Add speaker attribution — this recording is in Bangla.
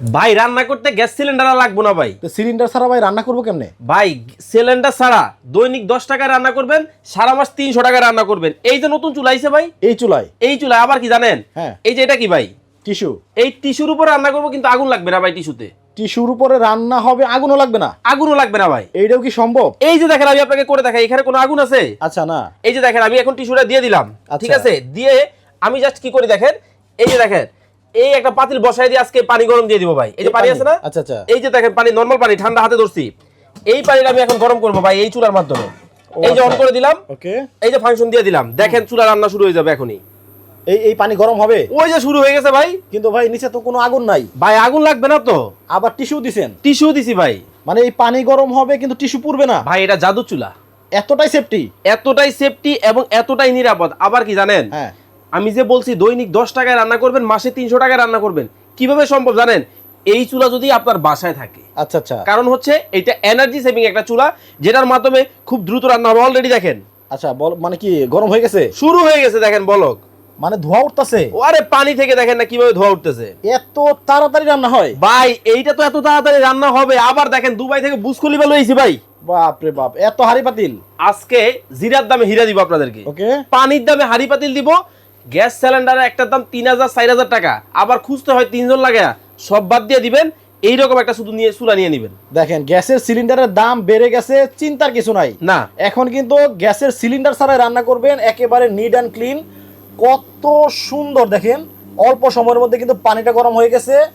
Speaker 1: ভাই রান্না করতে গ্যাস সিলিন্ডার আর লাগবো না ভাই।
Speaker 2: তো সিলিন্ডার ছাড়া ভাই রান্না করবো কেমনে?
Speaker 1: ভাই সিলিন্ডার ছাড়া দৈনিক 10 টাকায় রান্না করবেন, সারা মাস 300 টাকায় রান্না করবেন। এই যে নতুন চুলা আইছে ভাই,
Speaker 2: এই চুলায়?
Speaker 1: এই চুলায় আবার কি জানেন,
Speaker 2: হ্যাঁ।
Speaker 1: এই যে এটা কি ভাই,
Speaker 2: টিস্যু।
Speaker 1: এই টিস্যুর উপরে রান্না করবো, কিন্তু আগুন লাগবে না ভাই। টিস্যুতে
Speaker 2: টিস্যুর উপরে রান্না হবে, আগুনও লাগবে না?
Speaker 1: আগুনও লাগবে না ভাই।
Speaker 2: এইটাও কি সম্ভব?
Speaker 1: এই যে দেখেন, আমি আপনাকে করে দেখাই, এখানে কোনো আগুন আছে?
Speaker 2: আচ্ছা, না।
Speaker 1: এই যে দেখেন, আমি এখন টিস্যুটা দিয়ে দিলাম,
Speaker 2: আচ্ছা।
Speaker 1: ঠিক আছে? দিয়ে আমি জাস্ট কি করি দেখেন, এই যে দেখেন, এই একটা পাতিল বসাই দিয়ে আজকে পানি গরম দিয়ে দিব ভাই। এই যে পানি আছে না,
Speaker 2: আচ্ছা আচ্ছা,
Speaker 1: এই যে দেখেন পানি, নরমাল পানি, ঠান্ডা হাতে ধরছি। এই পানিটা আমি এখন গরম করবো ভাই, এই চুলার মাধ্যমে। এই যে অন করে দিলাম,
Speaker 2: ওকে।
Speaker 1: এই যে ফাংশন দিয়ে দিলাম, দেখেন চুলা রান্না শুরু হয়ে যাবে এখনই।
Speaker 2: এই পানি গরম হবে?
Speaker 1: ওই যে শুরু হয়ে গেছে ভাই।
Speaker 2: কিন্তু ভাই নিচে তো কোনো আগুন নাই।
Speaker 1: ভাই আগুন লাগবে না তো?
Speaker 2: আবার টিস্যু দিছেন?
Speaker 1: টিস্যু দিছি ভাই।
Speaker 2: মানে এই পানি গরম হবে কিন্তু টিস্যু পুড়বে না?
Speaker 1: ভাই এটা জাদু চুলা,
Speaker 2: এতটাই সেফটি?
Speaker 1: এতটাই সেফটি এবং এতটাই নিরাপদ। আবার কি জানেন,
Speaker 2: হ্যাঁ।
Speaker 1: আমি যে বলছি দৈনিক 10 টাকায় রান্না করবেন, মাসে 300 টাকায় রান্না করবেন, কিভাবে সম্ভব জানেন? এই চুলা যদি আপনার বাসায় থাকে।
Speaker 2: আচ্ছা আচ্ছা।
Speaker 1: কারণ হচ্ছে এটা এনার্জি সেভিং একটা চুলা, যেটার মাধ্যমে খুব দ্রুত রান্না হবে। অলরেডি দেখেন
Speaker 2: আচ্ছা, বল মানে কি গরম হয়ে গেছে?
Speaker 1: শুরু হয়ে গেছে, দেখেন বলক,
Speaker 2: মানে ধোঁয়া উঠতেছে?
Speaker 1: আরে পানি থেকে দেখেন না কিভাবে ধোঁয়া উঠতেছে।
Speaker 2: এত তাড়াতাড়ি রান্না হয়?
Speaker 1: ভাই এইটা তো এত তাড়াতাড়ি রান্না হবে। আবার দেখেন দুবাই থেকে বুর্জ খলিফা লইছি ভাই।
Speaker 2: বাপ রে বাপ, এত হাড়ি পাতিল!
Speaker 1: আজকে জিরার দামে হীরা দিব আপনাদেরকে,
Speaker 2: ওকে।
Speaker 1: পানির দামে হাড়ি পাতিল দিব। গ্যাস সিলিন্ডারের একটা দাম 3000-4000 টাকা, আবার খুঁজতে হয় 3 জন লাগে, সব বাদ দিয়ে দিবেন। এইরকম একটা শুধু নিয়ে চুলা নিয়ে নেবেন।
Speaker 2: দেখেন গ্যাসের সিলিন্ডারের দাম বেড়ে গেছে, চিন্তার কিছু নাই।
Speaker 1: না,
Speaker 2: এখন কিন্তু গ্যাসের সিলিন্ডার ছাড়াই রান্না করবেন, একেবারে নিট অ্যান্ড ক্লিন। কত সুন্দর দেখেন, অল্প সময়ের মধ্যে কিন্তু পানিটা গরম হয়ে গেছে।